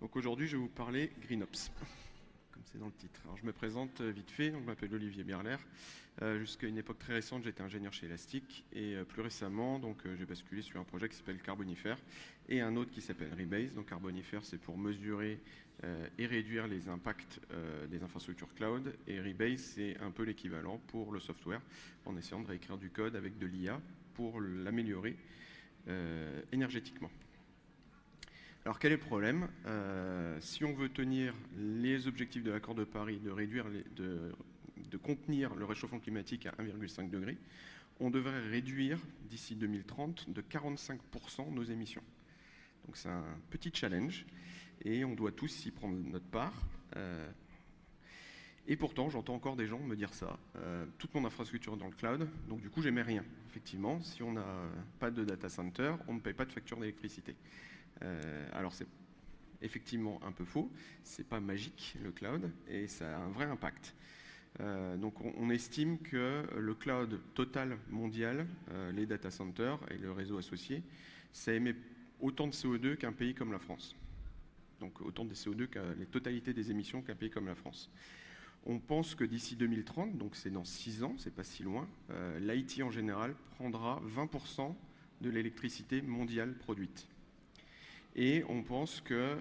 Donc aujourd'hui, je vais vous parler GreenOps, comme c'est dans le titre. Alors je me présente vite fait, donc je m'appelle Olivier Berler. Jusqu'à une époque très récente, j'étais ingénieur chez Elastic et plus récemment, j'ai basculé sur un projet qui s'appelle Carbonifère et un autre qui s'appelle Rebase. Donc Carbonifère, c'est pour mesurer et réduire les impacts des infrastructures cloud, et Rebase, c'est un peu l'équivalent pour le software, en essayant de réécrire du code avec de l'IA pour l'améliorer énergétiquement. Alors quel est le problème? Si on veut tenir les objectifs de l'accord de Paris de contenir le réchauffement climatique à 1,5 degré, on devrait réduire d'ici 2030 de 45% nos émissions. Donc c'est un petit challenge et on doit tous y prendre notre part. Et pourtant, j'entends encore des gens me dire ça. Toute mon infrastructure est dans le cloud, donc du coup, j'émets rien. Effectivement, si on n'a pas de data center, on ne paye pas de facture d'électricité. Alors c'est effectivement un peu faux, c'est pas magique le cloud et ça a un vrai impact. Donc on estime que le cloud total mondial, les data centers et le réseau associé, ça émet autant de CO2 qu'un pays comme la France. Donc autant de CO2 que les totalités des émissions qu'un pays comme la France. On pense que d'ici 2030, donc c'est dans 6 ans, c'est pas si loin, l'IT en général prendra 20% de l'électricité mondiale produite. Et on pense que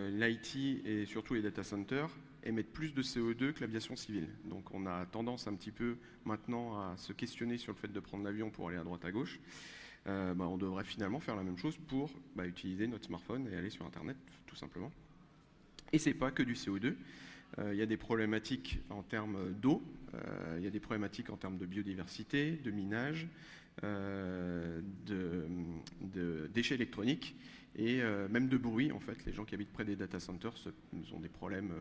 l'IT et surtout les data centers émettent plus de CO2 que l'aviation civile. Donc on a tendance un petit peu maintenant à se questionner sur le fait de prendre l'avion pour aller à droite à gauche. On devrait finalement faire la même chose pour utiliser notre smartphone et aller sur Internet tout simplement. Et c'est pas que du CO2. Il y a des problématiques en termes d'eau, il y a des problématiques en termes de biodiversité, de minage, de déchets électroniques et même de bruit. En fait, les gens qui habitent près des data centers ont des problèmes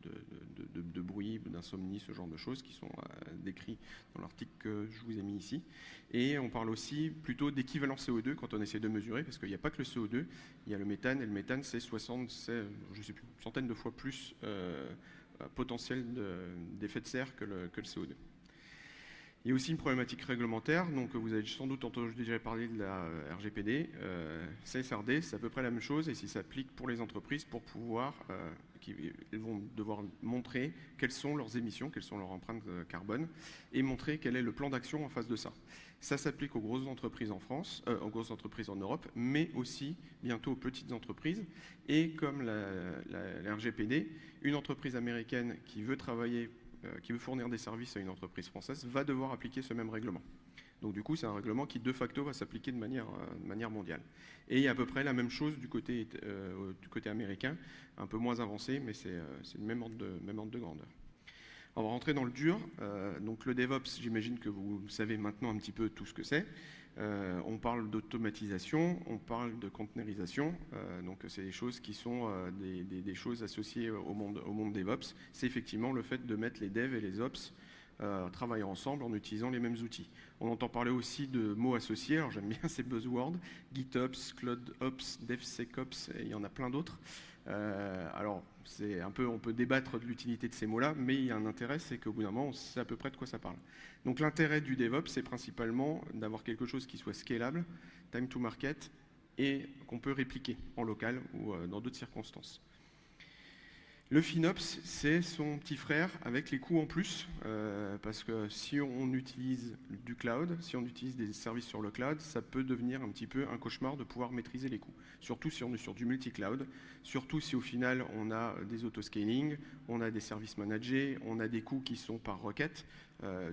de bruit, d'insomnie, ce genre de choses qui sont décrits dans l'article que je vous ai mis ici. Et on parle aussi plutôt d'équivalent CO2 quand on essaie de mesurer, parce qu'il n'y a pas que le CO2, il y a le méthane, et le méthane c'est je sais plus, une centaine de fois plus potentiel d'effet de serre que le CO2. Il y a aussi une problématique réglementaire, donc vous avez sans doute entendu déjà parler de la RGPD. CSRD, c'est à peu près la même chose, et si ça s'applique pour les entreprises pour pouvoir, elles vont devoir montrer quelles sont leurs émissions, quelles sont leurs empreintes carbone, et montrer quel est le plan d'action en face de ça. Ça s'applique aux grosses entreprises en France, aux grosses entreprises en Europe, mais aussi bientôt aux petites entreprises. Et comme la RGPD, une entreprise américaine qui veut fournir des services à une entreprise française va devoir appliquer ce même règlement. Donc du coup, c'est un règlement qui de facto va s'appliquer de manière mondiale. Et il y a à peu près la même chose du côté américain, un peu moins avancé, mais c'est le même ordre de grandeur. On va rentrer dans le dur. Donc le DevOps, j'imagine que vous savez maintenant un petit peu tout ce que c'est. On parle d'automatisation, on parle de containerisation. Donc c'est des choses qui sont des choses associées au monde DevOps. C'est effectivement le fait de mettre les devs et les ops travailler ensemble en utilisant les mêmes outils. On entend parler aussi de mots associés. Alors j'aime bien ces buzzwords, GitOps, CloudOps, DevSecOps, et il y en a plein d'autres. Alors, on peut débattre de l'utilité de ces mots-là, mais il y a un intérêt, c'est qu'au bout d'un moment, on sait à peu près de quoi ça parle. Donc l'intérêt du DevOps, c'est principalement d'avoir quelque chose qui soit scalable, time to market, et qu'on peut répliquer en local ou dans d'autres circonstances. Le FinOps, c'est son petit frère avec les coûts en plus, parce que si on utilise du cloud, si on utilise des services sur le cloud, ça peut devenir un petit peu un cauchemar de pouvoir maîtriser les coûts. Surtout si on est sur du multi-cloud, surtout si au final on a des autoscaling, on a des services managés, on a des coûts qui sont par requête,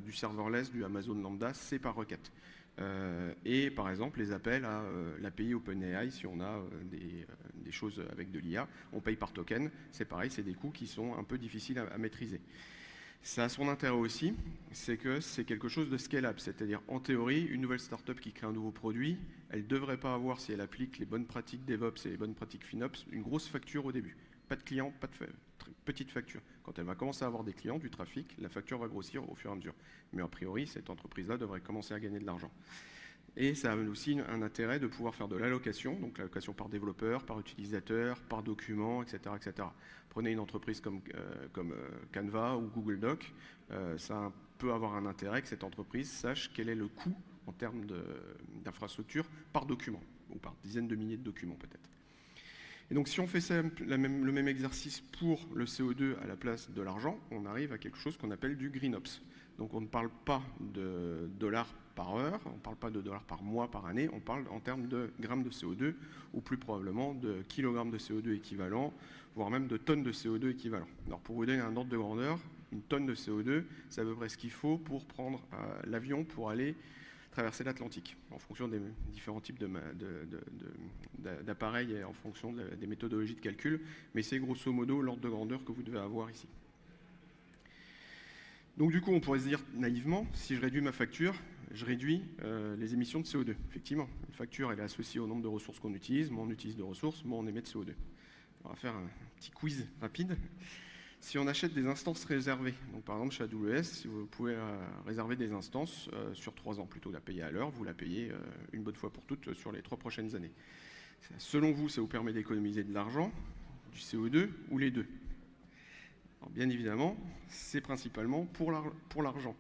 du serverless, du Amazon Lambda, c'est par requête. Et par exemple les appels à l'API OpenAI, si on a des choses avec de l'IA, on paye par token, c'est pareil, c'est des coûts qui sont un peu difficiles à maîtriser. Ça a son intérêt aussi, c'est que c'est quelque chose de scalable, c'est-à-dire en théorie, une nouvelle startup qui crée un nouveau produit, elle ne devrait pas avoir, si elle applique les bonnes pratiques DevOps et les bonnes pratiques FinOps, une grosse facture au début. Pas de clients, pas de petite facture. Quand elle va commencer à avoir des clients, du trafic, la facture va grossir au fur et à mesure. Mais a priori, cette entreprise-là devrait commencer à gagner de l'argent. Et ça a aussi un intérêt de pouvoir faire de l'allocation, donc l'allocation par développeur, par utilisateur, par document, etc. etc. Prenez une entreprise comme Canva ou Google Doc, ça peut avoir un intérêt que cette entreprise sache quel est le coût en termes d'infrastructure par document, ou par dizaines de milliers de documents peut-être. Et donc si on fait ça, le même exercice pour le CO2 à la place de l'argent, on arrive à quelque chose qu'on appelle du GreenOps. Donc on ne parle pas de dollars par heure, on ne parle pas de dollars par mois, par année, on parle en termes de grammes de CO2, ou plus probablement de kilogrammes de CO2 équivalent, voire même de tonnes de CO2 équivalent. Alors pour vous donner un ordre de grandeur, une tonne de CO2, c'est à peu près ce qu'il faut pour prendre l'avion pour aller traverser l'Atlantique, en fonction des différents types d'appareils et en fonction des méthodologies de calcul, mais c'est grosso modo l'ordre de grandeur que vous devez avoir ici. Donc du coup, on pourrait se dire naïvement, si je réduis ma facture, je réduis les émissions de CO2. Effectivement, une facture, elle est associée au nombre de ressources qu'on utilise. Moins on utilise de ressources, moins on émet de CO2. On va faire un petit quiz rapide. Si on achète des instances réservées, donc par exemple chez AWS, si vous pouvez réserver des instances sur 3 ans, plutôt que la payer à l'heure, vous la payez une bonne fois pour toutes sur les 3 prochaines années. Selon vous, ça vous permet d'économiser de l'argent, du CO2 ou les deux? Alors bien évidemment, c'est principalement pour l'argent,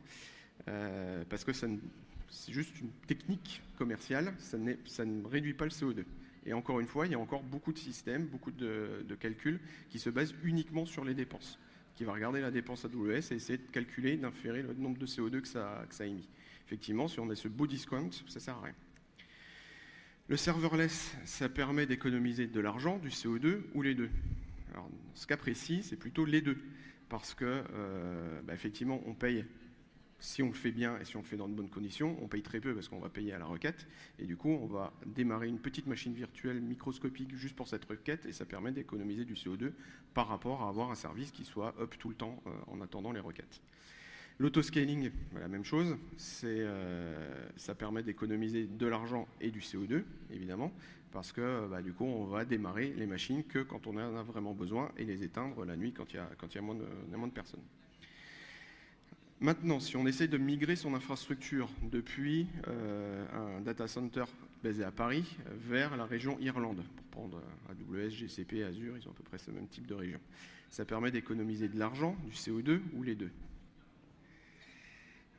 parce que c'est juste une technique commerciale, ça ne réduit pas le CO2. Et encore une fois, il y a encore beaucoup de systèmes, beaucoup de calculs qui se basent uniquement sur les dépenses, qui va regarder la dépense AWS et essayer de calculer, d'inférer le nombre de CO2 que ça a émis. Effectivement, si on a ce beau discount, ça ne sert à rien. Le serverless, ça permet d'économiser de l'argent, du CO2 ou les deux. Alors, dans ce cas précis, c'est plutôt les deux, parce que, effectivement, on paye, si on le fait bien et si on le fait dans de bonnes conditions, on paye très peu parce qu'on va payer à la requête, et du coup, on va démarrer une petite machine virtuelle microscopique juste pour cette requête, et ça permet d'économiser du CO2 par rapport à avoir un service qui soit up tout le temps en attendant les requêtes. L'autoscaling, la même chose, ça permet d'économiser de l'argent et du CO2, évidemment, parce que du coup, on va démarrer les machines que quand on en a vraiment besoin et les éteindre la nuit quand il y a moins de personnes. Maintenant, si on essaye de migrer son infrastructure depuis un data center basé à Paris vers la région Irlande, pour prendre AWS, GCP, Azure, ils ont à peu près ce même type de région, ça permet d'économiser de l'argent, du CO2 ou les deux.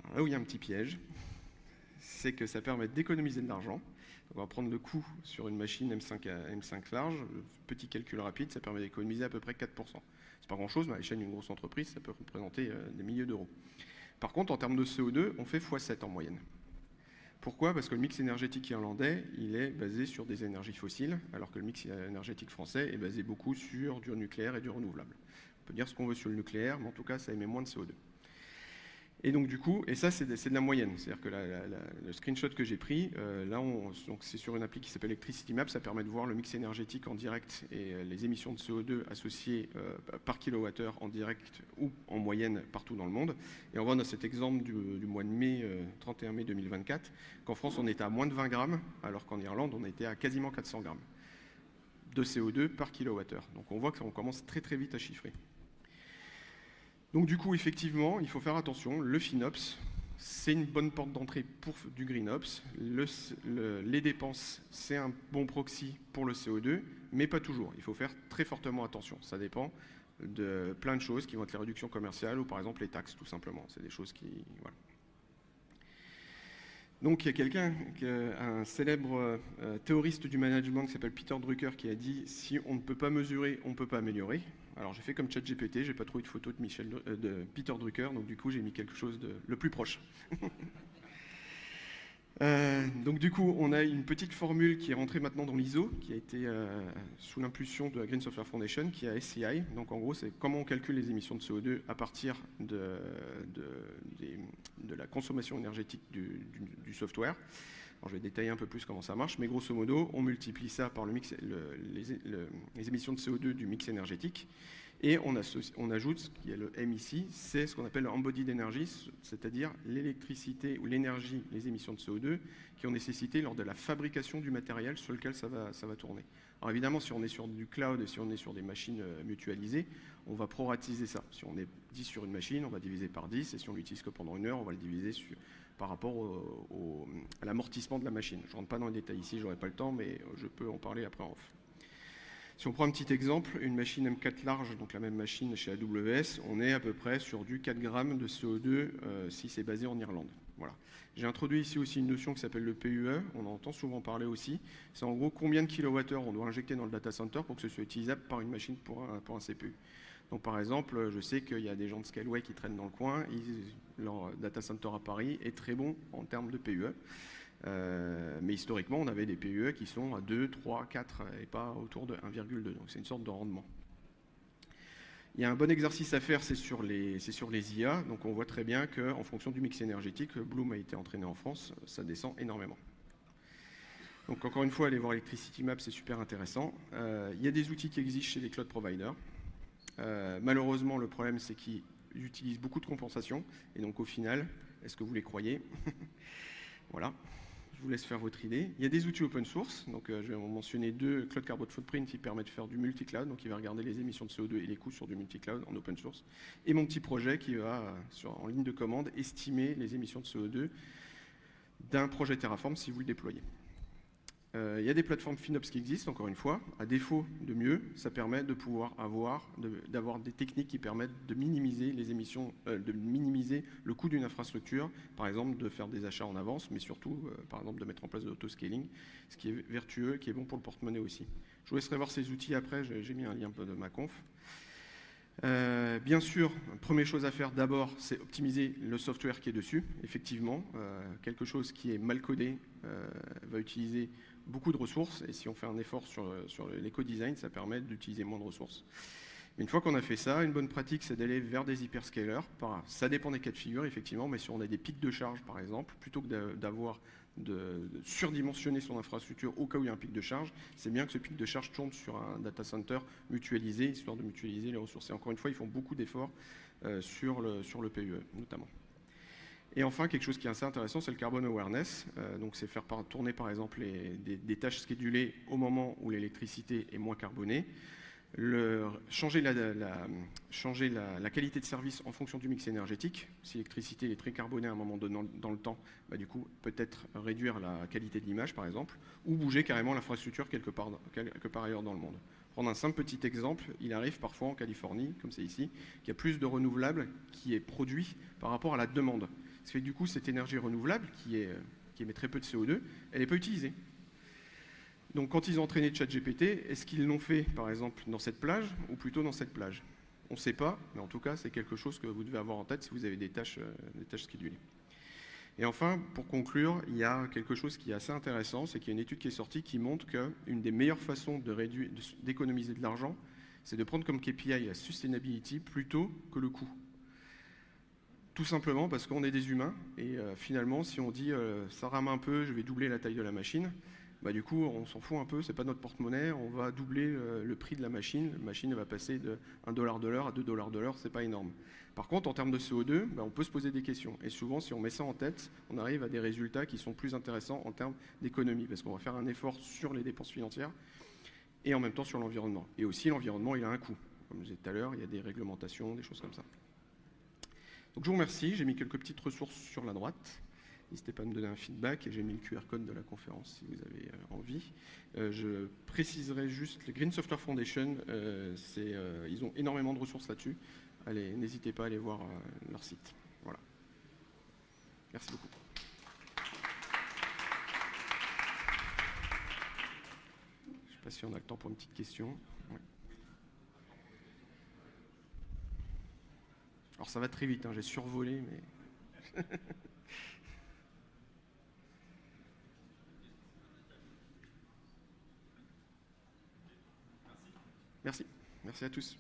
Alors là où il y a un petit piège, c'est que ça permet d'économiser de l'argent. On va prendre le coût sur une machine M5 large, petit calcul rapide, ça permet d'économiser à peu près 4%. C'est pas grand-chose, mais à l'échelle d'une grosse entreprise, ça peut représenter des milliers d'euros. Par contre, en termes de CO2, on fait x7 en moyenne. Pourquoi? Parce que le mix énergétique irlandais, il est basé sur des énergies fossiles, alors que le mix énergétique français est basé beaucoup sur du nucléaire et du renouvelable. On peut dire ce qu'on veut sur le nucléaire, mais en tout cas, ça émet moins de CO2. Et donc du coup, et ça c'est de la moyenne, c'est-à-dire que le screenshot que j'ai pris, c'est sur une appli qui s'appelle Electricity Map, ça permet de voir le mix énergétique en direct et les émissions de CO2 associées par kilowattheure en direct ou en moyenne partout dans le monde. Et on voit dans cet exemple du mois de mai, 31 mai 2024, qu'en France on était à moins de 20 grammes, alors qu'en Irlande on était à quasiment 400 grammes de CO2 par kilowattheure. Donc on voit qu'on commence très très vite à chiffrer. Donc du coup, effectivement, il faut faire attention. Le FinOps, c'est une bonne porte d'entrée pour du GreenOps. Les dépenses, c'est un bon proxy pour le CO2, mais pas toujours. Il faut faire très fortement attention. Ça dépend de plein de choses qui vont être les réductions commerciales ou par exemple les taxes, tout simplement. C'est des choses qui... Voilà. Donc il y a quelqu'un, un célèbre théoriste du management qui s'appelle Peter Drucker, qui a dit « Si on ne peut pas mesurer, on ne peut pas améliorer ». Alors j'ai fait comme ChatGPT, j'ai pas trouvé de photo de Peter Drucker, donc du coup j'ai mis quelque chose de le plus proche. Donc du coup on a une petite formule qui est rentrée maintenant dans l'ISO, qui a été sous l'impulsion de la Green Software Foundation, qui est SCI. Donc en gros c'est comment on calcule les émissions de CO2 à partir de la consommation énergétique du software. Alors, je vais détailler un peu plus comment ça marche, mais grosso modo, on multiplie ça par les émissions de CO2 du mix énergétique, et on ajoute, ce qui est le M ici, c'est ce qu'on appelle l'embodied energy, c'est-à-dire l'électricité ou l'énergie, les émissions de CO2 qui ont nécessité lors de la fabrication du matériel sur lequel ça va tourner. Alors évidemment, si on est sur du cloud et si on est sur des machines mutualisées, on va proratiser ça. Si on est 10 sur une machine, on va diviser par 10, et si on l'utilise que pendant 1 heure, on va le diviser par rapport à l'amortissement de la machine. Je ne rentre pas dans les détails ici, je n'aurai pas le temps, mais je peux en parler après en off. Si on prend un petit exemple, une machine M4 large, donc la même machine chez AWS, on est à peu près sur du 4 grammes de CO2 si c'est basé en Irlande. Voilà. J'ai introduit ici aussi une notion qui s'appelle le PUE, on en entend souvent parler aussi. C'est en gros combien de kilowattheures on doit injecter dans le data center pour que ce soit utilisable par une machine pour un CPU. Donc par exemple, je sais qu'il y a des gens de Scaleway qui traînent dans le coin, leur data center à Paris est très bon en termes de PUE. Mais historiquement, on avait des PUE qui sont à 2, 3, 4 et pas autour de 1,2. Donc c'est une sorte de rendement. Il y a un bon exercice à faire, c'est sur les IA. Donc on voit très bien qu'en fonction du mix énergétique, Bloom a été entraîné en France, ça descend énormément. Donc encore une fois, allez voir Electricity Map, c'est super intéressant. Il y a des outils qui existent chez les cloud providers. Malheureusement, le problème, c'est qu'ils utilisent beaucoup de compensation. Et donc au final, est-ce que vous les croyez? Voilà. Je vous laisse faire votre idée. Il y a des outils open source, donc je vais en mentionner deux. Cloud Carbon Footprint qui permet de faire du multi-cloud, donc il va regarder les émissions de CO2 et les coûts sur du multi-cloud en open source. Et mon petit projet qui va, en ligne de commande, estimer les émissions de CO2 d'un projet Terraform si vous le déployez. Il y a des plateformes FinOps qui existent, encore une fois. À défaut de mieux, ça permet de pouvoir d'avoir des techniques qui permettent de minimiser les émissions, de minimiser le coût d'une infrastructure, par exemple de faire des achats en avance, mais surtout, par exemple, de mettre en place de l'autoscaling, ce qui est vertueux, qui est bon pour le porte-monnaie aussi. Je vous laisserai voir ces outils après, j'ai mis un lien de ma conf. Bien sûr, première chose à faire d'abord, c'est optimiser le software qui est dessus. Effectivement, quelque chose qui est mal codé va utiliser beaucoup de ressources, et si on fait un effort sur l'éco-design, ça permet d'utiliser moins de ressources. Une fois qu'on a fait ça, une bonne pratique, c'est d'aller vers des hyperscalers. Ça dépend des cas de figure, effectivement, mais si on a des pics de charge, par exemple, plutôt que de surdimensionner son infrastructure au cas où il y a un pic de charge, c'est bien que ce pic de charge tourne sur un data center mutualisé, histoire de mutualiser les ressources. Et encore une fois, ils font beaucoup d'efforts sur le PUE, notamment. Et enfin, quelque chose qui est assez intéressant, c'est le carbon awareness. Donc, c'est faire tourner, par exemple, des tâches schedulées au moment où l'électricité est moins carbonée. Changer la qualité de service en fonction du mix énergétique. Si l'électricité est très carbonée à un moment donné dans le temps, du coup, peut-être réduire la qualité de l'image, par exemple, ou bouger carrément l'infrastructure quelque part ailleurs dans le monde. Prendre un simple petit exemple, il arrive parfois en Californie, comme c'est ici, qu'il y a plus de renouvelables qui est produit par rapport à la demande. Ce qui fait que du coup, cette énergie renouvelable, qui émet très peu de CO2, elle n'est pas utilisée. Donc quand ils ont entraîné ChatGPT, est-ce qu'ils l'ont fait, par exemple, dans cette plage ou plutôt dans cette plage? On ne sait pas, mais en tout cas, c'est quelque chose que vous devez avoir en tête si vous avez des tâches schedulées. Et enfin, pour conclure, il y a quelque chose qui est assez intéressant, c'est qu'il y a une étude qui est sortie qui montre qu'une des meilleures façons d'économiser de l'argent, c'est de prendre comme KPI la sustainability plutôt que le coût. Tout simplement parce qu'on est des humains, et finalement, si on dit ça rame un peu, je vais doubler la taille de la machine, du coup, on s'en fout un peu, c'est pas notre porte-monnaie, on va doubler le prix de la machine va passer de $1 de l'heure à $2 de l'heure, c'est pas énorme. Par contre, en termes de CO2, on peut se poser des questions. Et souvent, si on met ça en tête, on arrive à des résultats qui sont plus intéressants en termes d'économie, parce qu'on va faire un effort sur les dépenses financières et en même temps sur l'environnement. Et aussi, l'environnement, il a un coût. Comme je disais tout à l'heure, il y a des réglementations, des choses comme ça. Donc je vous remercie, j'ai mis quelques petites ressources sur la droite. N'hésitez pas à me donner un feedback, et j'ai mis le QR code de la conférence si vous avez envie. Je préciserai juste, le Green Software Foundation, ils ont énormément de ressources là-dessus. Allez, n'hésitez pas à aller voir leur site. Voilà. Merci beaucoup. Je ne sais pas si on a le temps pour une petite question. Ouais. Alors ça va très vite, j'ai survolé, mais... Merci. Merci à tous.